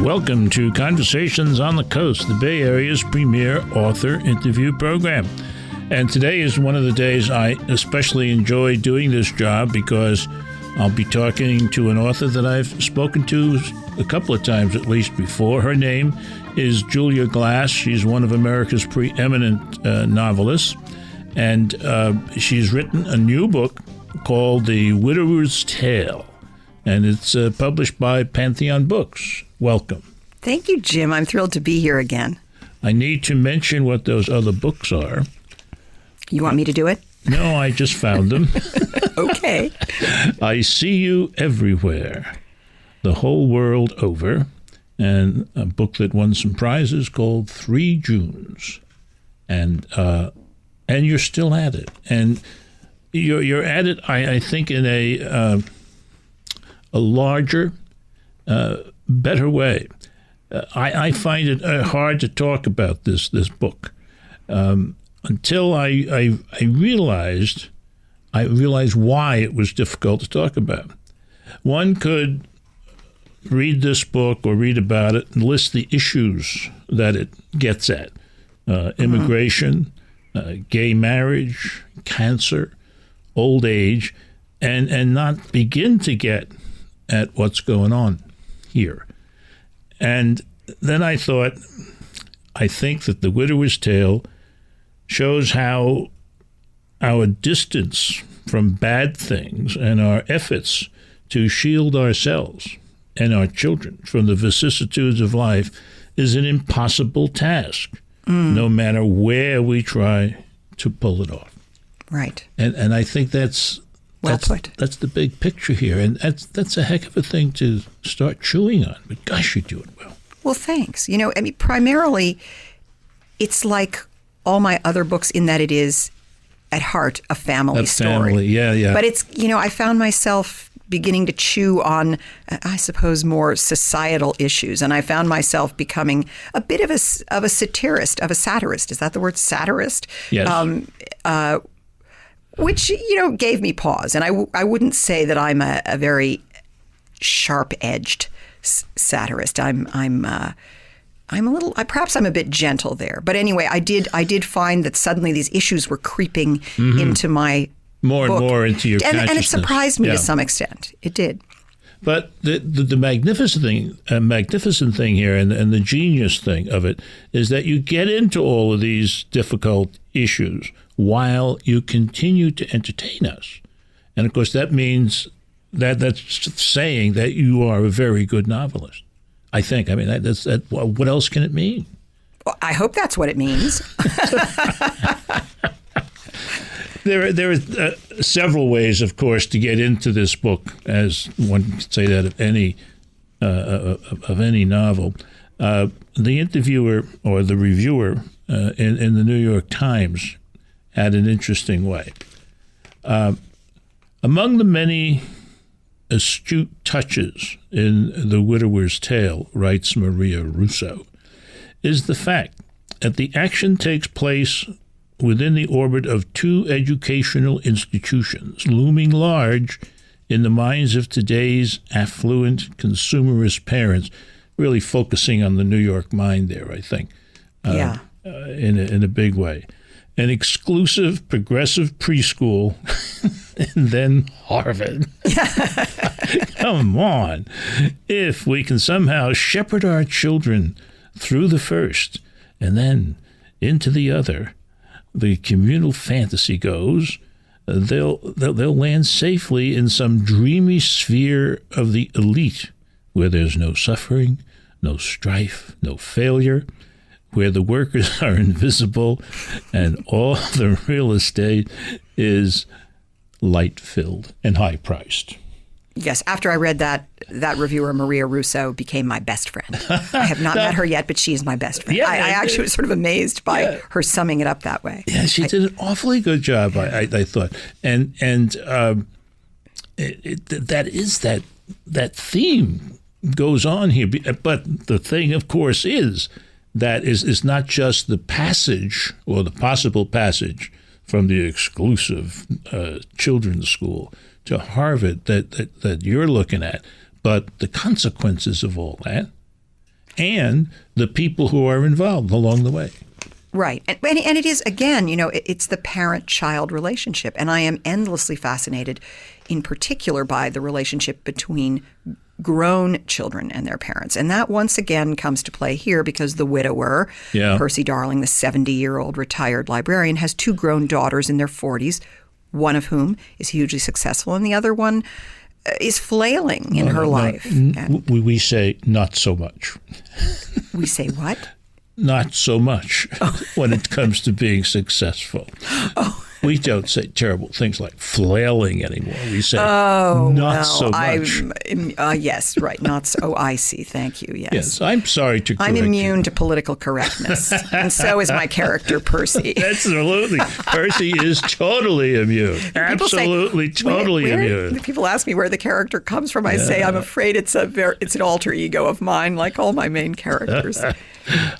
Welcome to Conversations on the Coast, the Bay Area's premier author interview program. And today is one of the days I especially enjoy doing this job because I'll be talking to an author that I've spoken to a couple of times at least before. Her name is Julia Glass. She's one of America's preeminent novelists, and she's written a new book called The Widower's Tale, and it's published by Pantheon Books. Welcome. Thank you, Jim. I'm thrilled to be here again. I need to mention what those other books are. You want me to do it? No, I just found them. Okay. I See You Everywhere, The Whole World Over, and a book that won some prizes called 3 Junes. And you're still at it. And you're at it, I think, in a larger, better way. I find it hard to talk about this book until I realized why it was difficult to talk about. One could read this book or read about it and list the issues that it gets at: immigration, gay marriage, cancer, old age, and not begin to get at what's going on here. And then I thought, I think that The Widower's Tale shows how our distance from bad things and our efforts to shield ourselves and our children from the vicissitudes of life is an impossible task, no matter where we try to pull it off. Right. And I think that's put. That's the big picture here, and that's a heck of a thing to start chewing on. But gosh, you do it well. Well, thanks. You know, I mean, primarily, it's like all my other books in that it is, at heart, a family story. Family, yeah. But it's, I found myself beginning to chew on, I suppose, more societal issues, and I found myself becoming a bit of a satirist. Is that the word, satirist? Yes. Which, gave me pause. And I wouldn't say that I'm a very sharp-edged satirist. I'm a little, perhaps I'm a bit gentle there. But anyway, I did find that suddenly these issues were creeping into my more book. And more into your consciousness. And it surprised me to some extent. It did. But the magnificent thing here, and the genius thing of it, is that you get into all of these difficult issues while you continue to entertain us. And of course, that means that's saying that you are a very good novelist. I think. I mean, what else can it mean? Well, I hope that's what it means. There are several ways, of course, to get into this book, as one could say that of any novel. The interviewer or the reviewer in the New York Times had an interesting way. Among the many astute touches in The Widower's Tale, writes Maria Russo, is the fact that the action takes place within the orbit of 2 educational institutions, looming large in the minds of today's affluent consumerist parents, really focusing on the New York mind there, I think, in a big way. An exclusive progressive preschool, and then Harvard. Come on. If we can somehow shepherd our children through the first and then into the other, the communal fantasy goes, they'll land safely in some dreamy sphere of the elite, where there's no suffering, no strife, no failure, where the workers are invisible and all the real estate is light-filled and high-priced. Yes, after I read that reviewer, Maria Russo, became my best friend. I have not met her yet, but she is my best friend. I actually was sort of amazed by her summing it up that way. Yeah, she did an awfully good job, I thought. And that theme goes on here. But the thing, of course, is that is not just the passage or the possible passage from the exclusive children's school to Harvard that you're looking at, but the consequences of all that. and the people who are involved along the way. Right. And it is, again, it's the parent-child relationship. And I am endlessly fascinated in particular by the relationship between grown children and their parents. And that once again comes to play here because the widower, Percy Darling, the 70-year-old retired librarian, has two grown daughters in their 40s, one of whom is hugely successful and the other one is flailing in her life. We say not so much. We say what? Not so much when it comes to being successful. We don't say terrible things like flailing anymore. We say not so much. Yes, right. Not so. Oh, I see. Thank you. Yes, I'm sorry to correct I'm immune you. to political correctness, and so is my character, Percy. Absolutely. Percy is totally immune. Absolutely, totally immune. People ask me where the character comes from. I say, I'm afraid it's an alter ego of mine, like all my main characters.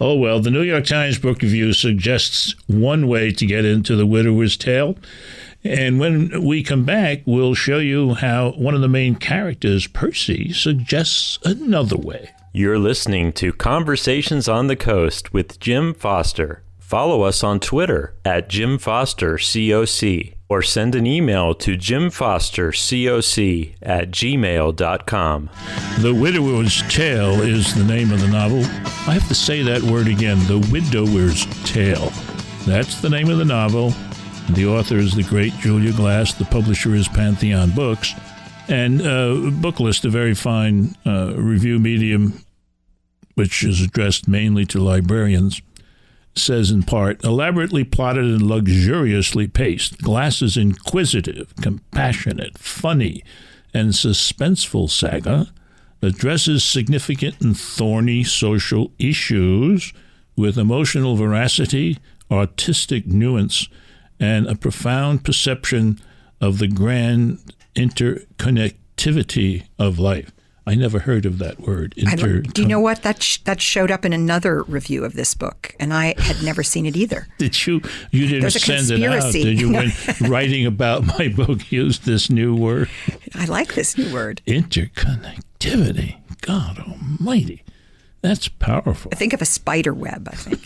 Oh, well, the New York Times Book Review suggests one way to get into The Widower's Tale. And when we come back, we'll show you how one of the main characters, Percy, suggests another way. You're listening to Conversations on the Coast with Jim Foster. Follow us on Twitter at Jim Foster COC or send an email to jimfostercoc@gmail.com. The Widower's Tale is the name of the novel. I have to say that word again, The Widower's Tale. That's the name of the novel. The author is the great Julia Glass. The publisher is Pantheon Books. And Booklist, a very fine review medium, which is addressed mainly to librarians, says in part, elaborately plotted and luxuriously paced, Glass' inquisitive, compassionate, funny, and suspenseful saga addresses significant and thorny social issues with emotional veracity, artistic nuance, and a profound perception of the grand interconnectivity of life. I never heard of that word. Do you know what? That showed up in another review of this book, and I had never seen it either. Did you? You didn't send it out, did you? When writing about my book, used this new word? I like this new word. Interconnectivity. God almighty. That's powerful. I think of a spider web, I think.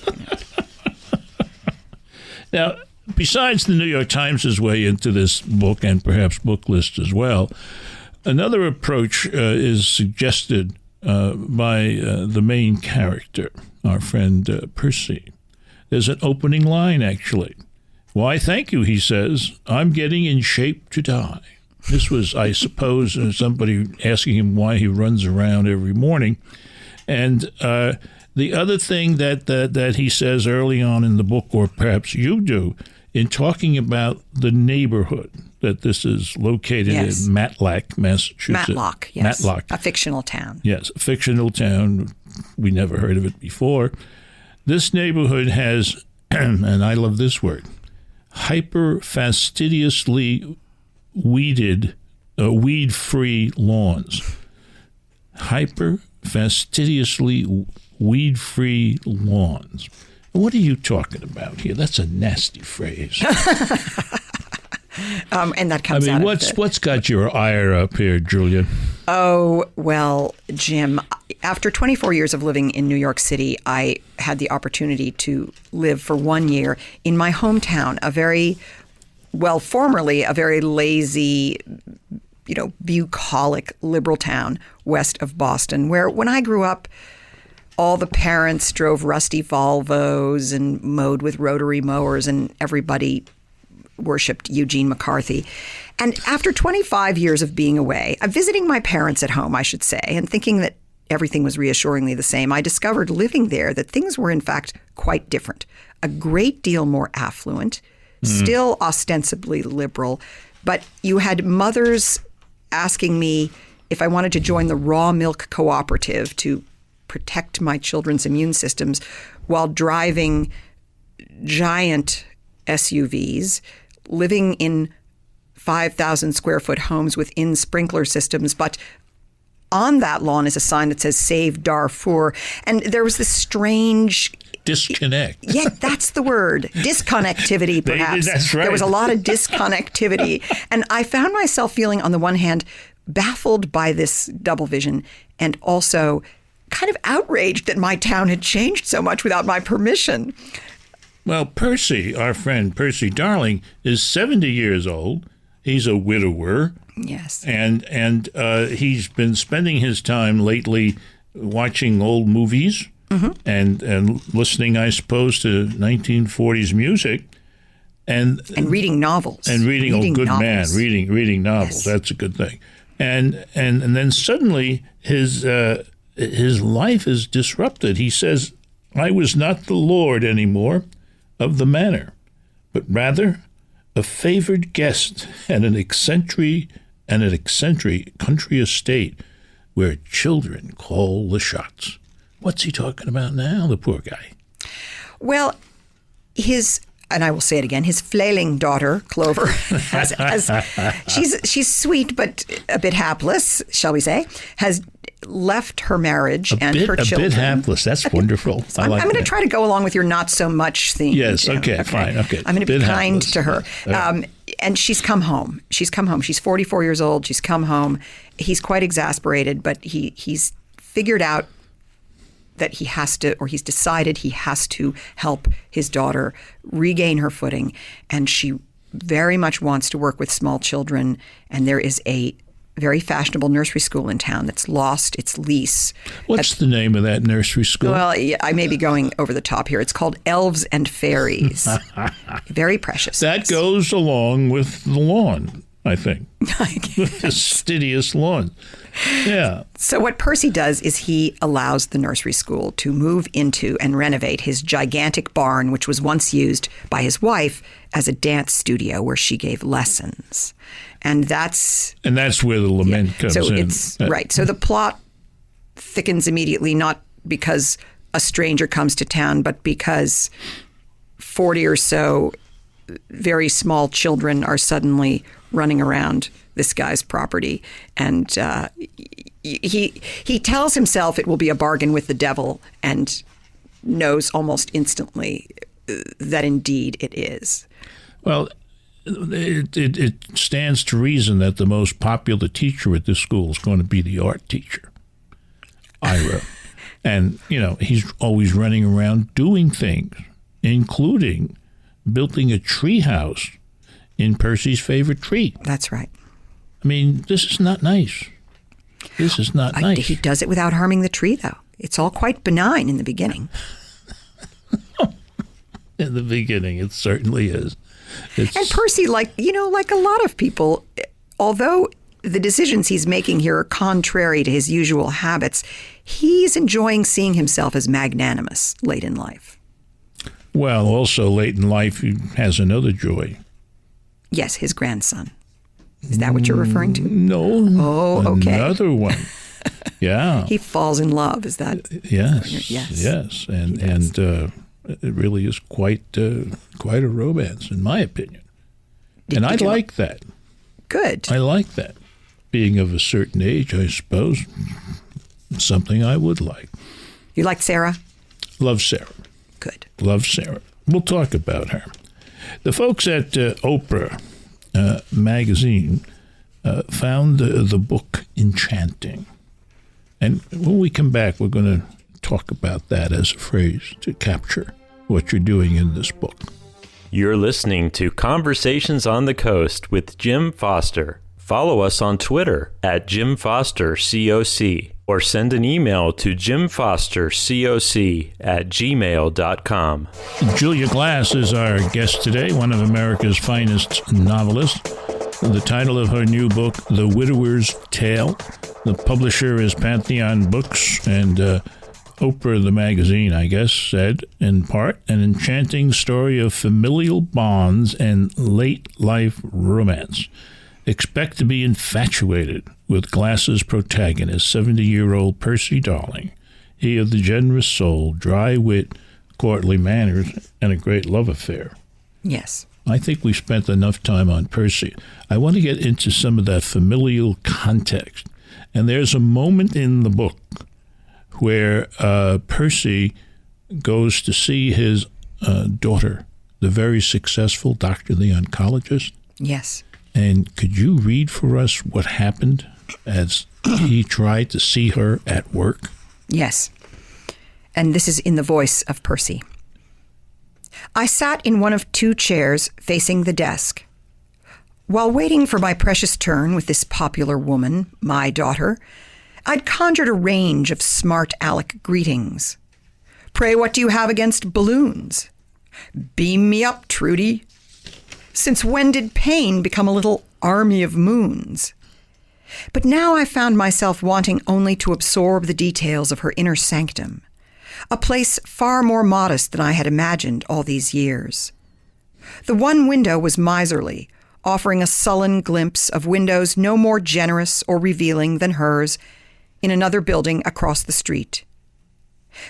Now, besides the New York Times' way into this book, and perhaps Booklist as well, another approach is suggested by the main character, our friend Percy. There's an opening line, actually. Why, thank you, he says. I'm getting in shape to die. This was, I suppose, somebody asking him why he runs around every morning. And the other thing that he says early on in the book, or perhaps you do, in talking about the neighborhood that this is located in Matlack, Massachusetts. Matlock, yes. Matlock. A fictional town. Yes, a fictional town. We never heard of it before. This neighborhood has, and I love this word, hyper-fastidiously weed-free lawns. Hyper-fastidiously weed-free lawns. What are you talking about here? That's a nasty phrase. And that comes out of what's got your ire up here, Julia? Oh, well, Jim, after 24 years of living in New York City, I had the opportunity to live for 1 year in my hometown, formerly a very lazy, bucolic liberal town west of Boston, where when I grew up, all the parents drove rusty Volvos and mowed with rotary mowers, and everybody worshipped Eugene McCarthy. And after 25 years of being away, visiting my parents at home, I should say, and thinking that everything was reassuringly the same, I discovered living there that things were in fact quite different. A great deal more affluent, still ostensibly liberal, but you had mothers asking me if I wanted to join the raw milk cooperative to protect my children's immune systems while driving giant SUVs, living in 5,000 square foot homes within sprinkler systems. But on that lawn is a sign that says Save Darfur. And there was this strange disconnect. Yeah, that's the word. Disconnectivity, perhaps. That's right. There was a lot of disconnectivity. And I found myself feeling, on the one hand, baffled by this double vision and also kind of outraged that my town had changed so much without my permission. Well, Percy, our friend Percy Darling, is 70 years old. He's a widower. Yes. And he's been spending his time lately watching old movies and listening, I suppose, to 1940s music. And reading novels. And reading good novels. Man, reading novels. Yes. That's a good thing. And then suddenly his life is disrupted. He says, I was not the lord anymore of the manor, but rather a favored guest at an eccentric country estate where children call the shots. What's he talking about now, the poor guy? Well, and I will say it again, his flailing daughter, Clover, she's sweet but a bit hapless, shall we say, has left her marriage and her children. A bit hapless. That's wonderful. I'm going to try to go along with your not so much theme. Yes, Jim. okay, fine. Okay. I'm going to be kind hapless. to her. Right. And she's come home. She's 44 years old. She's come home. He's quite exasperated, but he's figured out that he has to, or he's decided he has to help his daughter regain her footing. And she very much wants to work with small children. And there is a very fashionable nursery school in town that's lost its lease. What's the name of that nursery school? Well, I may be going over the top here. It's called Elves and Fairies. Very precious. That goes along with the lawn, I think. The fastidious lawn. Yeah. So what Percy does is he allows the nursery school to move into and renovate his gigantic barn, which was once used by his wife as a dance studio where she gave lessons. And that's where the lament comes so in. It's right. So the plot thickens immediately, not because a stranger comes to town, but because 40 or so very small children are suddenly running around this guy's property. And he tells himself it will be a bargain with the devil and knows almost instantly that indeed it is. Well, it stands to reason that the most popular teacher at this school is going to be the art teacher, Ira. And, he's always running around doing things, including building a tree house in Percy's favorite tree. That's right. I mean, this is not nice. This is not nice. He does it without harming the tree, though. It's all quite benign in the beginning. In the beginning, it certainly is. And Percy, like a lot of people, although the decisions he's making here are contrary to his usual habits, he's enjoying seeing himself as magnanimous late in life. Well, also late in life, he has another joy. Yes, his grandson. Is that what you're referring to? No. Oh, okay. Another one. Yeah. He falls in love. Is that? Yes. And it really is quite a romance, in my opinion. And I like that. Good. I like that. Being of a certain age, I suppose, something I would like. You like Sarah? Love Sarah. Good. Love Sarah. We'll talk about her. The folks at Oprah magazine found the book enchanting. And when we come back, we're going to talk about that as a phrase to capture what you're doing in this book. You're listening to Conversations on the Coast with Jim Foster. Follow us on Twitter at Jim Foster COC or send an email to jimfostercoc@gmail.com. Julia Glass is our guest today, one of America's finest novelists. The title of her new book, The Widower's Tale. The publisher is Pantheon Books, and Oprah, the magazine, I guess, said, in part, an enchanting story of familial bonds and late-life romance. Expect to be infatuated with Glass's protagonist, 70-year-old Percy Darling. He of the generous soul, dry wit, courtly manners, and a great love affair. Yes. I think we spent enough time on Percy. I want to get into some of that familial context. And there's a moment in the book where Percy goes to see his daughter, the very successful doctor, the oncologist. Yes. And could you read for us what happened as he tried to see her at work? Yes. And this is in the voice of Percy. I sat in one of 2 chairs facing the desk. While waiting for my precious turn with this popular woman, my daughter, I'd conjured a range of smart aleck greetings. Pray, what do you have against balloons? Beam me up, Trudy. Since when did pain become a little army of moons? But now I found myself wanting only to absorb the details of her inner sanctum, a place far more modest than I had imagined all these years. The one window was miserly, offering a sullen glimpse of windows no more generous or revealing than hers in another building across the street.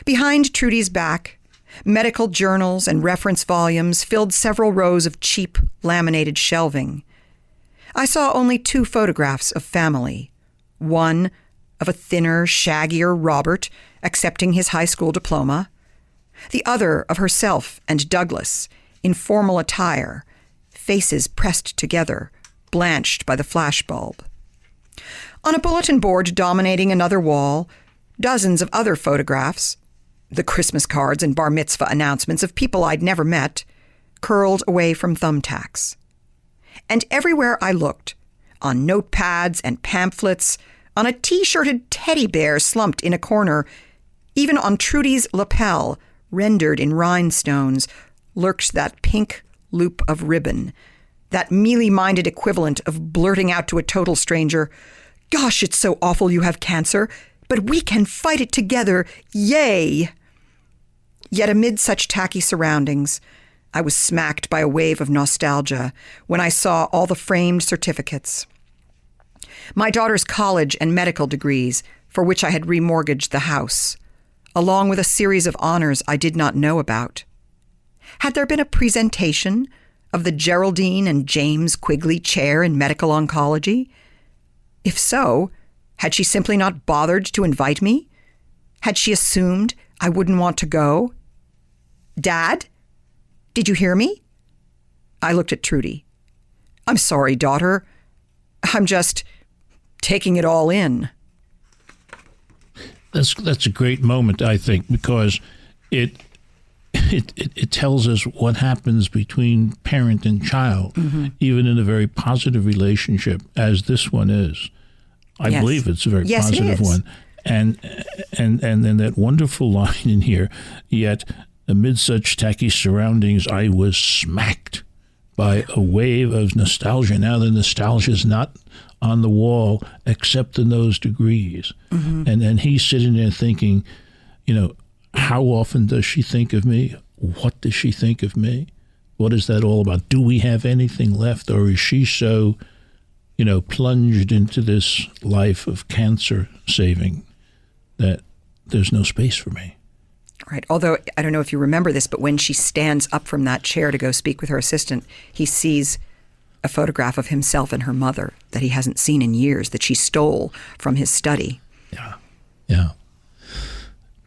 Behind Trudy's back, medical journals and reference volumes filled several rows of cheap laminated shelving. I saw only 2 photographs of family. One of a thinner, shaggier Robert accepting his high school diploma. The other of herself and Douglas in formal attire, faces pressed together, blanched by the flashbulb. On a bulletin board dominating another wall, dozens of other photographs, the Christmas cards and bar mitzvah announcements of people I'd never met, curled away from thumbtacks. And everywhere I looked, on notepads and pamphlets, on a T-shirted teddy bear slumped in a corner, even on Trudy's lapel, rendered in rhinestones, lurked that pink loop of ribbon, that mealy-minded equivalent of blurting out to a total stranger, "Gosh, it's so awful you have cancer, but we can fight it together, yay!" Yet amid such tacky surroundings, I was smacked by a wave of nostalgia when I saw all the framed certificates. My daughter's college and medical degrees, for which I had remortgaged the house, along with a series of honors I did not know about. Had there been a presentation of the Geraldine and James Quigley Chair in Medical Oncology? If so, had she simply not bothered to invite me? Had she assumed I wouldn't want to go? Dad? Did you hear me? I looked at Trudy. I'm sorry, daughter. I'm just taking it all in. That's a great moment, I think, because it tells us what happens between parent and child, even in a very positive relationship, as this one is. I believe it's a very positive one. And then that wonderful line in here, yet amid such tacky surroundings, I was smacked by a wave of nostalgia. Now the nostalgia is not on the wall except in those degrees. And then he's sitting there thinking, how often does she think of me? What does she think of me? What is that all about? Do we have anything left, or is she so, plunged into this life of cancer saving that there's no space for me? Right. Although, I don't know if you remember this, but when she stands up from that chair to go speak with her assistant, he sees a photograph of himself and her mother that he hasn't seen in years, that she stole from his study. Yeah.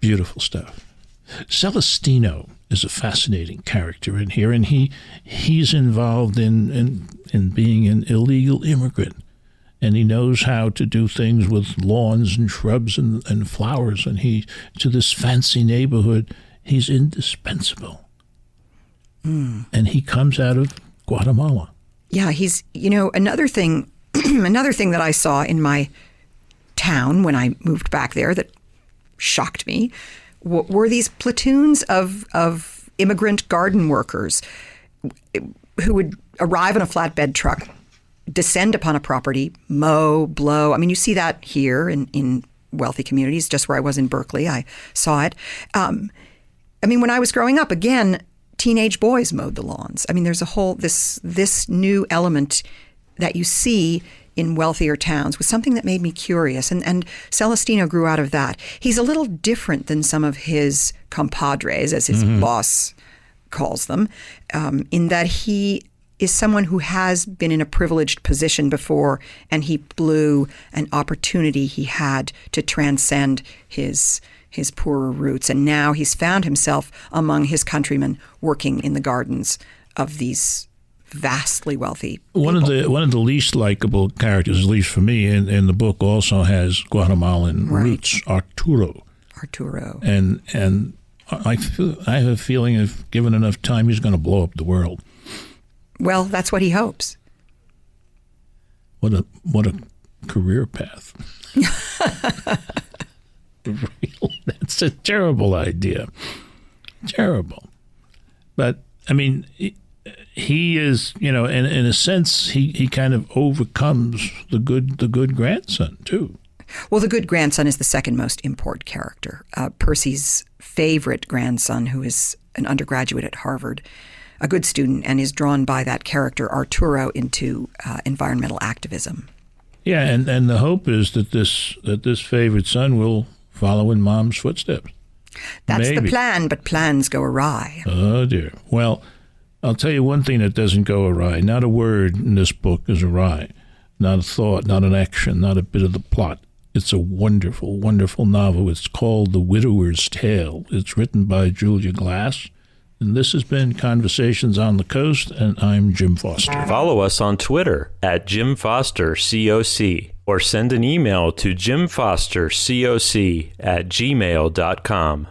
Beautiful stuff. Celestino is a fascinating character in here, and he's involved in being an illegal immigrant, and he knows how to do things with lawns and shrubs and flowers, and to this fancy neighborhood, he's indispensable. And he comes out of Guatemala. Yeah, he's, another thing that I saw in my town when I moved back there that shocked me were these platoons of immigrant garden workers who would arrive in a flatbed truck, descend upon a property, mow, blow. I mean, you see that here in wealthy communities, just where I was in Berkeley. I saw it. When I was growing up, again, teenage boys mowed the lawns. I mean, there's a whole, this new element that you see in wealthier towns was something that made me curious. And Celestino grew out of that. He's a little different than some of his compadres, as his boss calls them, in that he is someone who has been in a privileged position before, and he blew an opportunity he had to transcend his poorer roots. And now he's found himself among his countrymen working in the gardens of these vastly wealthy people. One of the least likable characters, at least for me, in the book also has Guatemalan roots, Arturo. Arturo. And I have a feeling if given enough time, he's going to blow up the world. Well, that's what he hopes. What a career path. That's a terrible idea. Terrible. But, I mean, he is, in a sense, he kind of overcomes the good grandson, too. Well, the good grandson is the second most important character. Percy's favorite grandson, who is an undergraduate at Harvard, a good student, and is drawn by that character, Arturo, into environmental activism. Yeah, and the hope is that this favorite son will follow in Mom's footsteps. That's Maybe. the plan, but plans go awry. Oh, dear. Well, I'll tell you one thing that doesn't go awry. Not a word in this book is awry. Not a thought, not an action, not a bit of the plot. It's a wonderful, wonderful novel. It's called The Widower's Tale. It's written by Julia Glass. And this has been Conversations on the Coast, and I'm Jim Foster. Follow us on Twitter at Jim Foster COC, or send an email to jimfostercoc@gmail.com.